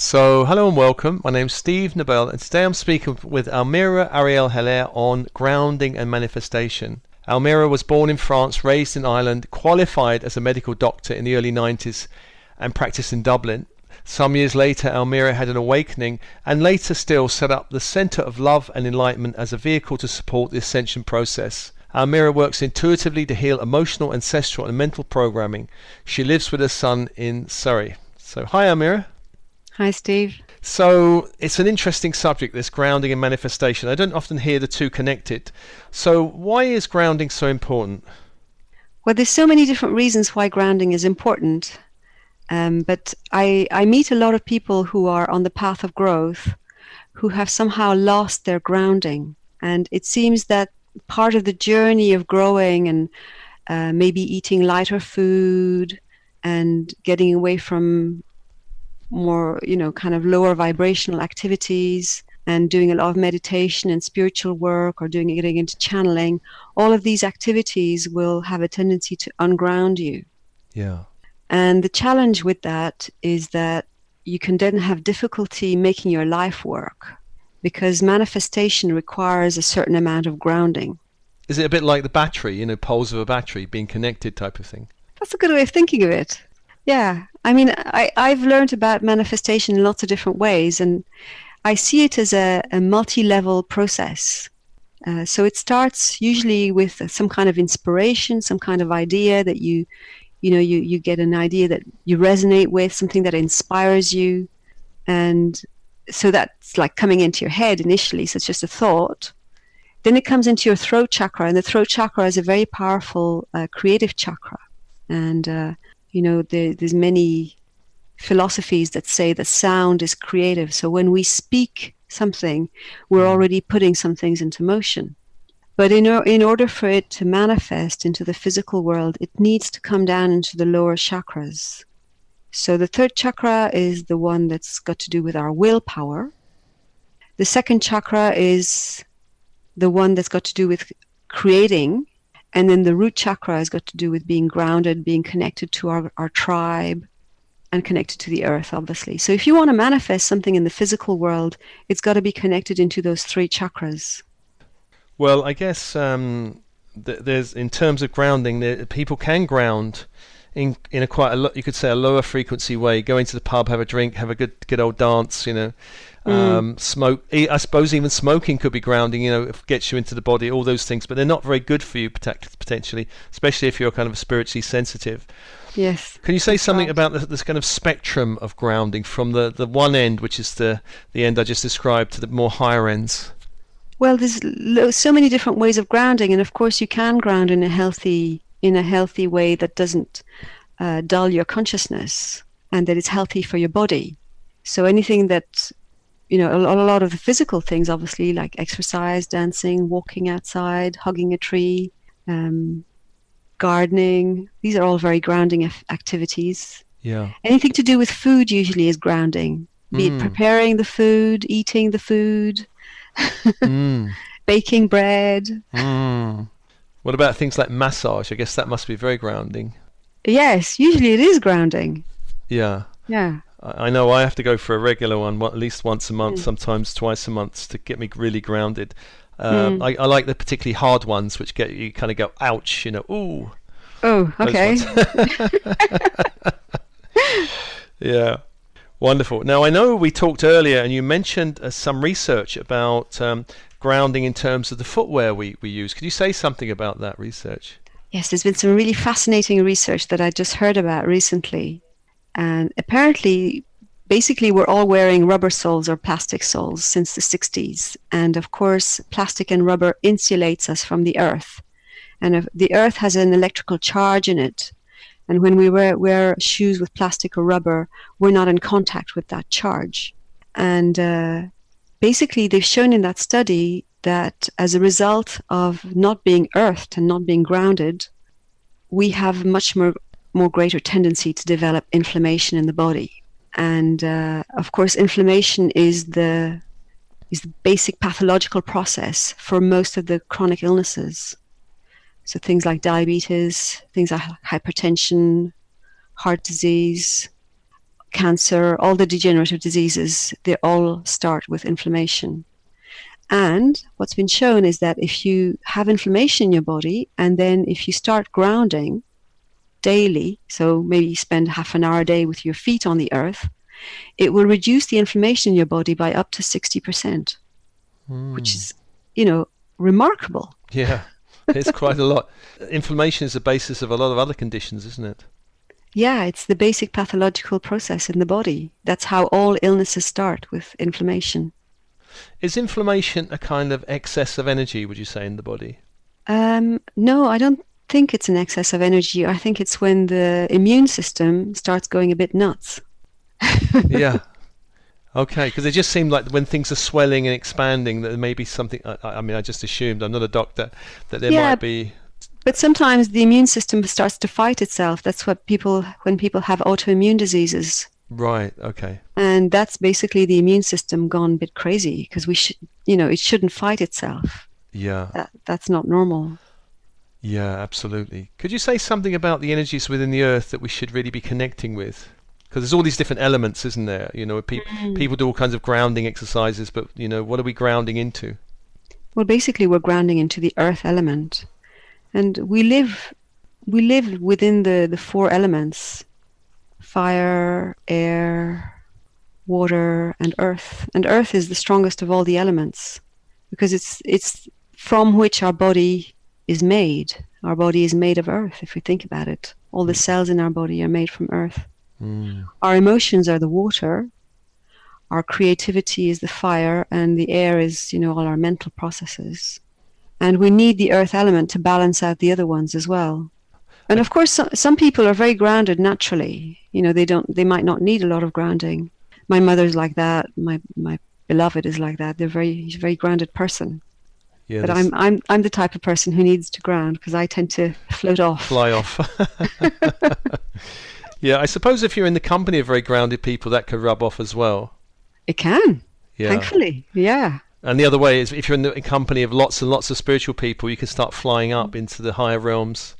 So, hello and welcome. My name's Steve Nobel, and today I'm speaking with Ahlmeirah Ariel Hallaire on grounding and manifestation. Ahlmeirah was born in France, raised in Ireland, qualified as a medical doctor in the early 90s, and practiced in Dublin. Some years later, Ahlmeirah had an awakening and later still set up the Centre of Love and Enlightenment as a vehicle to support the Ascension process. Ahlmeirah works intuitively to heal emotional, ancestral, and mental programming. She lives with her son in Surrey. So, hi Ahlmeirah. Hi, Steve. So it's an interesting subject, this grounding and manifestation. I don't often hear the two connected. So why is grounding so important? Well, there's so many different reasons why grounding is important. But I meet a lot of people who are on the path of growth who have somehow lost their grounding. And it seems that part of the journey of growing and maybe eating lighter food and getting away from more, kind of lower vibrational activities and doing a lot of meditation and spiritual work or getting into channeling, all of these activities will have a tendency to unground you. Yeah. And the challenge with that is that you can then have difficulty making your life work because manifestation requires a certain amount of grounding. Is it a bit like the battery, poles of a battery being connected type of thing? That's a good way of thinking of it. Yeah. I mean, I've learned about manifestation in lots of different ways, and I see it as a multi-level process. So it starts usually with some kind of inspiration, some kind of idea that you get an idea that you resonate with, something that inspires you. And so that's like coming into your head initially, so it's just a thought. Then it comes into your throat chakra, and the throat chakra is a very powerful creative chakra. And there's many philosophies that say that sound is creative. So when we speak something, we're already putting some things into motion. But in order for it to manifest into the physical world, it needs to come down into the lower chakras. So the third chakra is the one that's got to do with our willpower. The second chakra is the one that's got to do with creating. And then the root chakra has got to do with being grounded, being connected to our tribe, and connected to the earth, obviously. So if you want to manifest something in the physical world, it's got to be connected into those three chakras. Well, I guess there's, in terms of grounding, people can ground in a quite you could say a lower frequency way. Go into the pub, have a drink, have a good old dance, smoke. I suppose even smoking could be grounding, if it gets you into the body, all those things, but they're not very good for you potentially, especially if you're kind of spiritually sensitive. Yes. Can you say something about this kind of spectrum of grounding from the one end, which is the end I just described, to the more higher ends? Well, there's so many different ways of grounding, and of course you can ground in a healthy way that doesn't dull your consciousness and that is healthy for your body. So anything that, a lot of the physical things, obviously, like exercise, dancing, walking outside, hugging a tree, gardening, these are all very grounding activities. Yeah. Anything to do with food usually is grounding, be it preparing the food, eating the food, baking bread. What about things like massage? I guess that must be very grounding. Yes, usually it is grounding. Yeah. Yeah. I know I have to go for a regular one, at least once a month, sometimes twice a month, to get me really grounded. I like the particularly hard ones, which get you kind of go, ouch, ooh. Oh, okay. Yeah. Wonderful. Now, I know we talked earlier and you mentioned some research about grounding in terms of the footwear we use. Could you say something about that research? Yes, there's been some really fascinating research that I just heard about recently. And apparently, basically, we're all wearing rubber soles or plastic soles since the 60s. And of course, plastic and rubber insulates us from the earth. And the earth has an electrical charge in it. And when we wear shoes with plastic or rubber, we're not in contact with that charge. And basically, they've shown in that study that as a result of not being earthed and not being grounded, we have much more greater tendency to develop inflammation in the body. And of course, inflammation is the basic pathological process for most of the chronic illnesses. So things like diabetes, things like hypertension, heart disease, cancer, all the degenerative diseases, they all start with inflammation. And what's been shown is that if you have inflammation in your body, and then if you start grounding daily, so maybe you spend half an hour a day with your feet on the earth, it will reduce the inflammation in your body by up to 60%, which is, remarkable. Yeah, it's quite a lot. Inflammation is the basis of a lot of other conditions, isn't it? Yeah, it's the basic pathological process in the body. That's how all illnesses start, with inflammation. Is inflammation a kind of excess of energy, would you say, in the body? No, I don't think it's an excess of energy. I think it's when the immune system starts going a bit nuts. Yeah. Okay, because it just seemed like when things are swelling and expanding, that there may be something. I mean, I just assumed, I'm not a doctor, that there might be. But sometimes the immune system starts to fight itself. That's what when people have autoimmune diseases. Right. Okay. And that's basically the immune system gone a bit crazy, because it shouldn't fight itself. Yeah. That's not normal. Yeah, absolutely. Could you say something about the energies within the earth that we should really be connecting with? Because there's all these different elements, isn't there? People do all kinds of grounding exercises, but what are we grounding into? Well, basically, we're grounding into the earth element, and we live within the four elements: fire, air, water, and earth. And earth is the strongest of all the elements, because it's from which our body is made. Our body is made of earth, if we think about it. All the cells in our body are made from earth. Our emotions are the water, our creativity is the fire, and the air is, all our mental processes. And we need the earth element to balance out the other ones as well. And of course, some people are very grounded naturally. They might not need a lot of grounding. My mother's like that. My beloved is like that. He's a very grounded person. Yeah, but I'm the type of person who needs to ground, because I tend to float off. Fly off. Yeah, I suppose if you're in the company of very grounded people, that could rub off as well. It can, thankfully, yeah. And the other way is, if you're in the company of lots and lots of spiritual people, you can start flying up into the higher realms.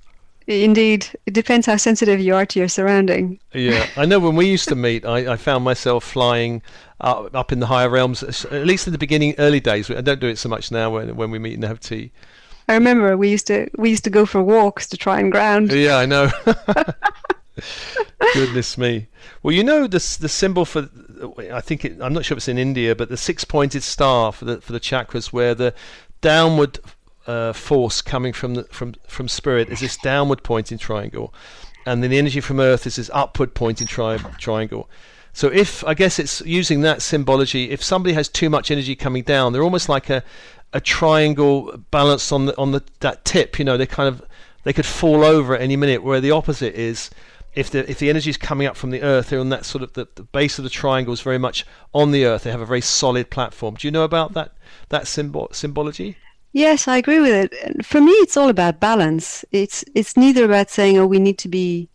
Indeed. It depends how sensitive you are to your surrounding. Yeah, I know when we used to meet, I found myself flying up in the higher realms, at least in the beginning, early days. I don't do it so much now when we meet and have tea. I remember we used to go for walks to try and ground. Yeah, I know. Goodness me. Well, the symbol for, I'm not sure if it's in India, but the 6-pointed star for the chakras, where the downward force coming from spirit is this downward pointing triangle, and then the energy from earth is this upward pointing triangle. So I guess it's using that symbology. If somebody has too much energy coming down, they're almost like a triangle balanced on that tip. They could fall over at any minute. Where the opposite is, if the energy is coming up from the earth, they're on that sort of the base of the triangle is very much on the earth. They have a very solid platform. Do you know about that symbology? Yes, I agree with it. For me, it's all about balance. It's neither about saying, we need to be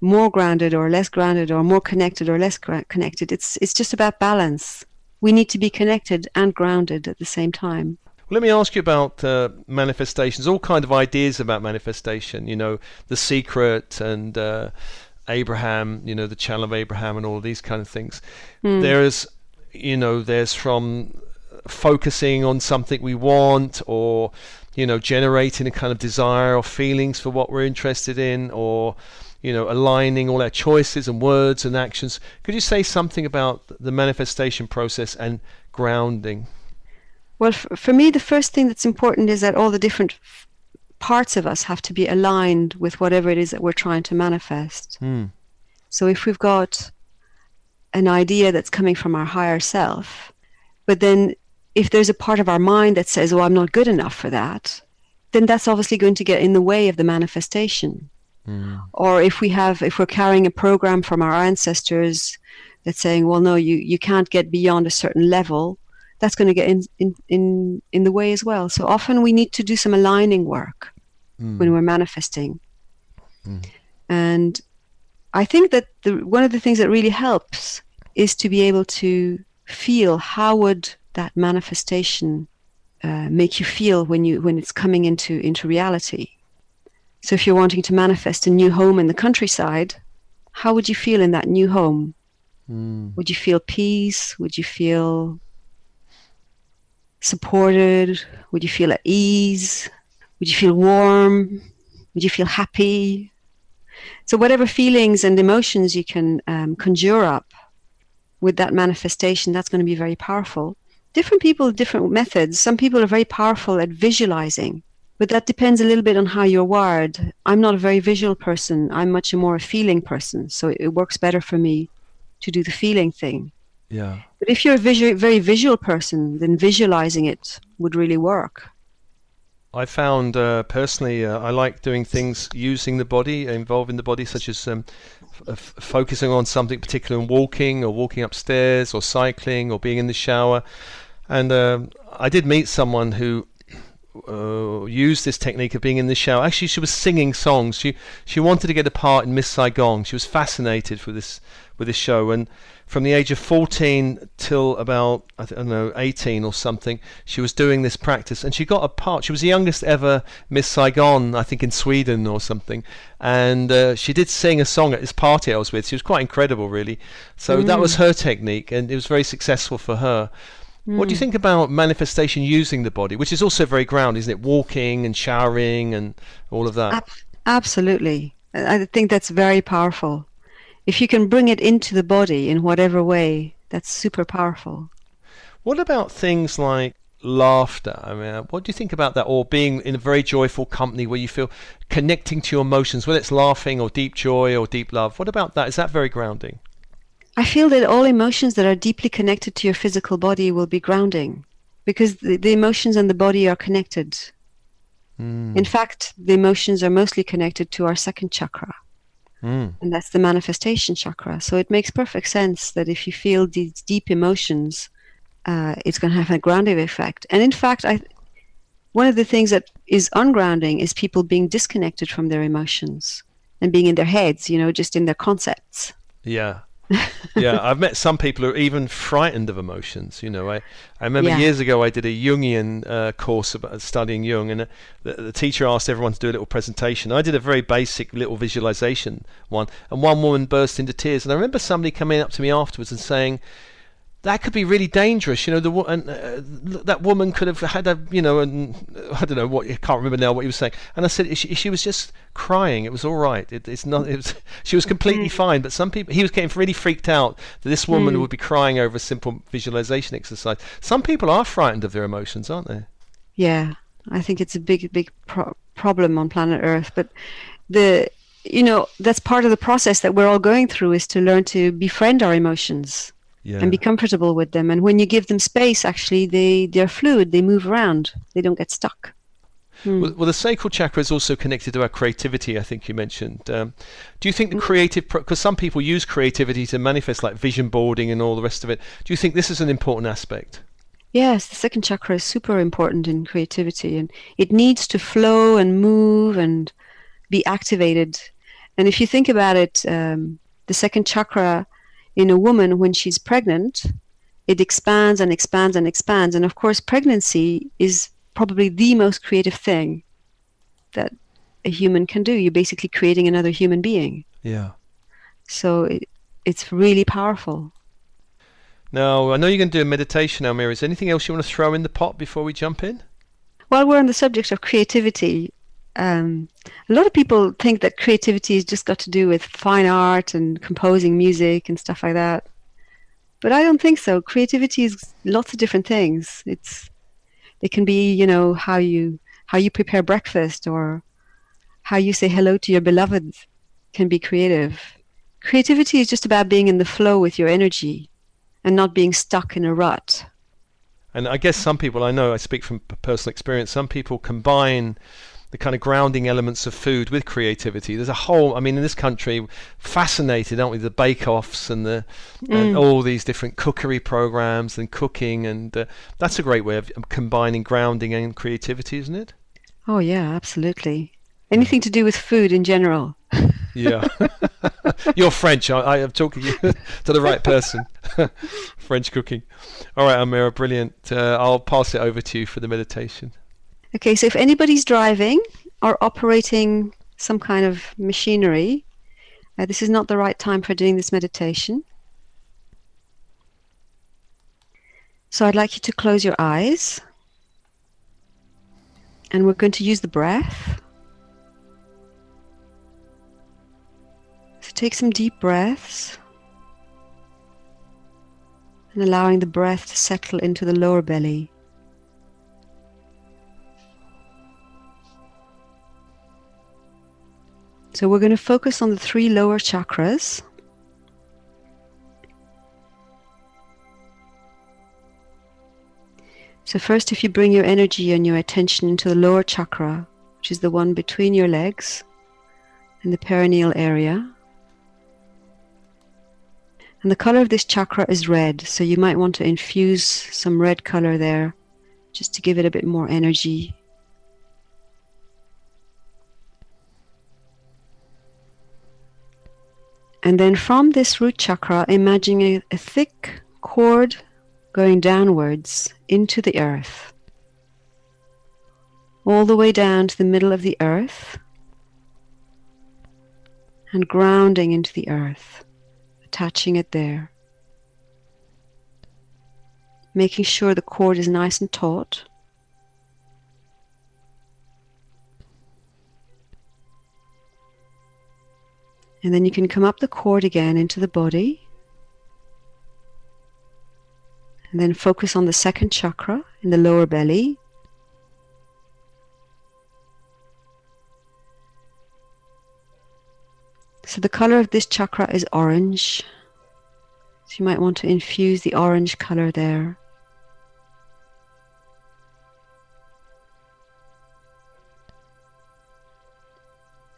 more grounded or less grounded, or more connected or less connected. It's just about balance. We need to be connected and grounded at the same time. Well, let me ask you about manifestations. All kind of ideas about manifestation. The Secret and Abraham. The channel of Abraham and all of these kind of things. There's from focusing on something we want, or generating a kind of desire or feelings for what we're interested in, or aligning all our choices and words and actions. Could you say something about the manifestation process and grounding? Well, for me, the first thing that's important is that all the different parts of us have to be aligned with whatever it is that we're trying to manifest. So if we've got an idea that's coming from our higher self, but then if there's a part of our mind that says, I'm not good enough for that, then that's obviously going to get in the way of the manifestation. Or if we're carrying a program from our ancestors that's saying, well, no, you can't get beyond a certain level, that's going to get in the way as well. So often we need to do some aligning work when we're manifesting. And I think that one of the things that really helps is to be able to feel how would that manifestation make you feel when it's coming into reality. So if you're wanting to manifest a new home in the countryside, how would you feel in that new home? Mm. Would you feel peace? Would you feel supported? Would you feel at ease? Would you feel warm? Would you feel happy? So whatever feelings and emotions you can conjure up with that manifestation, that's going to be very powerful. Different people have different methods. Some people are very powerful at visualizing, but that depends a little bit on how you're wired. I'm not a very visual person. I'm much more a feeling person. So it works better for me to do the feeling thing. Yeah. But if you're a very visual person, then visualizing it would really work. I found personally, I like doing things using the body, involving the body, such as focusing on something particular and walking, or walking upstairs, or cycling, or being in the shower. And I did meet someone who used this technique of being in the shower. Actually, she was singing songs. She wanted to get a part in Miss Saigon. She was fascinated with this show, and from the age of 14 till about, I don't know, 18 or something, she was doing this practice, and she got a part. She was the youngest ever Miss Saigon, I think in Sweden or something, and she did sing a song at this party I was with. She was quite incredible, really. So that was her technique, and it was very successful for her. What do you think about manifestation using the body, which is also very grounded, isn't it? Walking and showering and all of that. Absolutely. I think that's very powerful. If you can bring it into the body in whatever way, that's super powerful. What about things like laughter? I mean, what do you think about that? Or being in a very joyful company where you feel connecting to your emotions, whether it's laughing or deep joy or deep love. What about that? Is that very grounding? I feel that all emotions that are deeply connected to your physical body will be grounding, because the emotions and the body are connected. In fact, the emotions are mostly connected to our second chakra, and that's the manifestation chakra. So it makes perfect sense that if you feel these deep emotions, it's going to have a grounding effect. And in fact, one of the things that is ungrounding is people being disconnected from their emotions and being in their heads, just in their concepts. Yeah. Yeah, I've met some people who are even frightened of emotions. I remember years ago I did a Jungian course about studying Jung, and the teacher asked everyone to do a little presentation. I did a very basic little visualization one, and one woman burst into tears. And I remember somebody coming up to me afterwards and saying, that could be really dangerous. That woman could have had and I don't know what, I can't remember now what he was saying. And I said, she was just crying. It was all right. She was completely fine. But some people, he was getting really freaked out that this woman would be crying over a simple visualization exercise. Some people are frightened of their emotions, aren't they? Yeah, I think it's a big problem on planet Earth. But that's part of the process that we're all going through, is to learn to befriend our emotions. Yeah. And be comfortable with them. And when you give them space, actually, they're fluid. They move around. They don't get stuck. Well, the sacral chakra is also connected to our creativity, I think you mentioned. Do you think the creative... Because some people use creativity to manifest, like vision boarding and all the rest of it. Do you think this is an important aspect? Yes, the second chakra is super important in creativity. And it needs to flow and move and be activated. And if you think about it, the second chakra... in a woman, when she's pregnant, it expands and expands and expands. And of course, pregnancy is probably the most creative thing that a human can do. You're basically creating another human being. Yeah. So it's really powerful. Now, I know you're going to do a meditation, Ahlmeirah. Is there anything else you want to throw in the pot before we jump in? While we're on the subject of creativity, a lot of people think that creativity has just got to do with fine art and composing music and stuff like that. But I don't think so. Creativity is lots of different things. It can be, how you prepare breakfast, or how you say hello to your beloved can be creative. Creativity is just about being in the flow with your energy and not being stuck in a rut. And I guess some people, I know, I speak from personal experience, some people combine the kind of grounding elements of food with creativity. There's a whole, in this country, fascinated, aren't we, the bake-offs and and all these different cookery programs and cooking, and that's a great way of combining grounding and creativity, isn't it? Oh yeah, absolutely. Anything to do with food in general. Yeah. You're French. I am talking to the right person. French cooking. All right, Ahlmeirah, brilliant. I'll pass it over to you for the meditation. Okay, so if anybody's driving or operating some kind of machinery, This is not the right time for doing this meditation. So I'd like you to close your eyes. And we're going to use the breath. So take some deep breaths. And allowing the breath to settle into the lower belly. So we're going to focus on the 3 lower chakras. So first, if you bring your energy and your attention into the lower chakra, which is the one between your legs in the perineal area. And the color of this chakra is red, so you might want to infuse some red color there just to give it a bit more energy. And then from this root chakra, imagine a thick cord going downwards into the earth, all the way down to the middle of the earth and grounding into the earth, attaching it there, making sure the cord is nice and taut. And then you can come up the cord again into the body. And then focus on the 2nd chakra in the lower belly. So the color of this chakra is orange. So you might want to infuse the orange color there.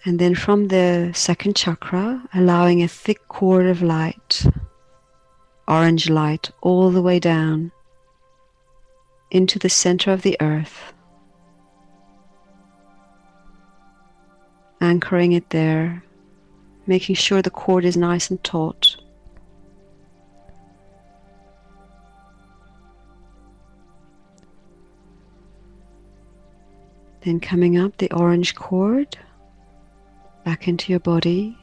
And then from the 2nd chakra, allowing a thick cord of light, orange light, all the way down into the center of the earth, anchoring it there, making sure the cord is nice and taut. Then coming up the orange cord back into your body,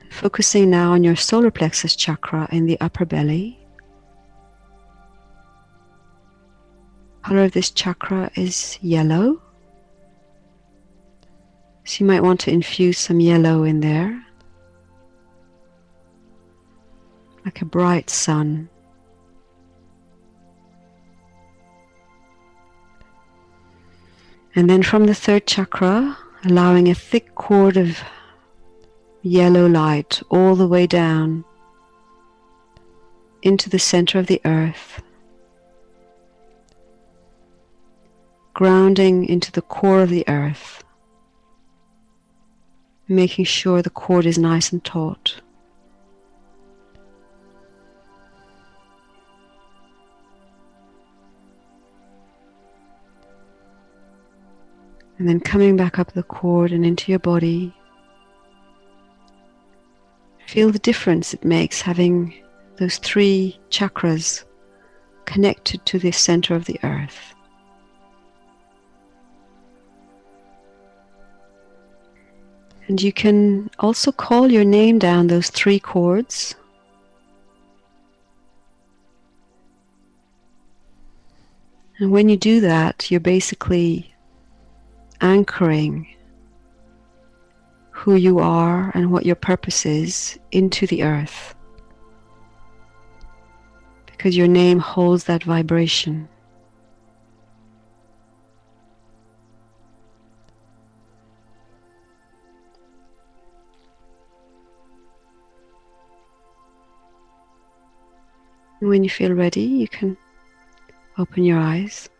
focusing now on your solar plexus chakra in the upper belly. Color of this chakra is yellow, so you might want to infuse some yellow in there, like a bright sun. And then from the 3rd chakra, allowing a thick cord of yellow light all the way down into the center of the earth, grounding into the core of the earth, making sure the cord is nice and taut. And then coming back up the cord and into your body. Feel the difference it makes having those 3 chakras connected to the center of the earth. And you can also call your name down those 3 chords. And when you do that, you're basically anchoring who you are and what your purpose is into the earth, because your name holds that vibration. And when you feel ready, you can open your eyes.